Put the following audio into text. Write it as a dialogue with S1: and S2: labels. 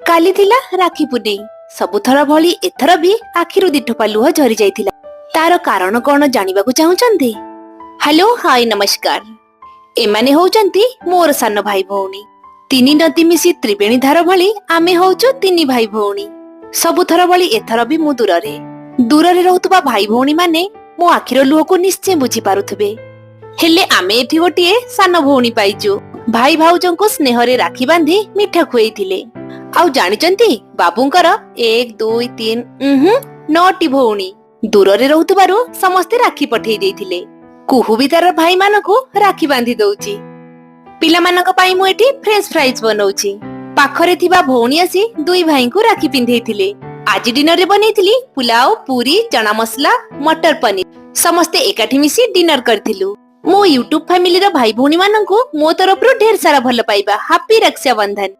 S1: କାଲି ଥିଲା ରାକ୍ଷୀ ପୂର୍ଣ୍ଣେଇ। ସବୁଥର ଭଳି ଏଥର ବି ଆଖିରୁ ଦିଠୋପା ଲୁହ ଝରି ଯାଇଥିଲା। ତାର କାରଣ କଣ ଜାଣିବାକୁ ଚାହୁଁଛନ୍ତି? ହ୍ୟାଲୋ, ହାଇ, ନମସ୍କାର। ଏମାନେ ହଉଛନ୍ତି ମୋର ସାନ ଭାଇ ଭଉଣୀ। ତିନି ନଦୀ ମିଶି ତ୍ରିବେଣୀ ଧାର ଭଳି ଆମେ ହଉଛୁ ତିନି ଭାଇ ଭଉଣୀ। ସବୁଥର ଭଳି ଏଥର ବି ମୁଁ ଦୂରରେ ରହୁଥିବା ଭାଇ ଭଉଣୀ ମାନେ ମୋ ଆଖିର ଲୁହକୁ ନିଶ୍ଚୟ ବୁଝି ପାରୁଥିବେ। ହେଲେ ଆମେ ଏଠି ଗୋଟିଏ ସାନ ଭଉଣୀ ପାଇଛୁ। ଭାଇ ଭାଉଜଙ୍କୁ ସ୍ନେହରେ ରାକ୍ଷୀ ବାନ୍ଧି ମିଠା ଖୁଏଇଥିଲେ। ଆଉ ଜାଣିଛନ୍ତି ବାବୁଙ୍କର 1 2 3 9ଟି ଭଉଣୀ। ଦୂରରେ ରହୁଥିବାରୁ ସମସ୍ତେ ରାକ୍ଷୀ ପଠେଇ ଦେଇଥିଲେ। କୁହୁ ବି ତାର ଭାଇମାନଙ୍କୁ ରାକ୍ଷୀ ବାନ୍ଧି ଦଉଛି। ପିଲାମାନଙ୍କ ପାଇଁ ମୁଁ ଏଠି ଫ୍ରେଞ୍ଚ ଫ୍ରାଇଜ ବନଉଛି। ପାଖରେ ଥିବା ଭଉଣୀ ଆସି ଦୁଇ ଭାଇଙ୍କୁ ରାକ୍ଷୀ ପିନ୍ଧେଇଥିଲେ। ଆଜି ଦିନରେ ବନେଇଥିଲି ପୁଲାଉ, ପୁରୀ, ଚଣା ମସଲା, ମଟର ପନିର। ସମସ୍ତେ ଏକାଠି ମିଶି ଡିନର କରିଥିଲୁ। ମୋ ୟୁଟ୍ୟୁବ ଫ୍ୟାମିଲିର ଭାଇ ଭଉଣୀ ମାନଙ୍କୁ ମୋ ତରଫରୁ ଢେର ସାରା ଭଲ ପାଇବା। ହାପି ରକ୍ଷାବନ୍ଧନ।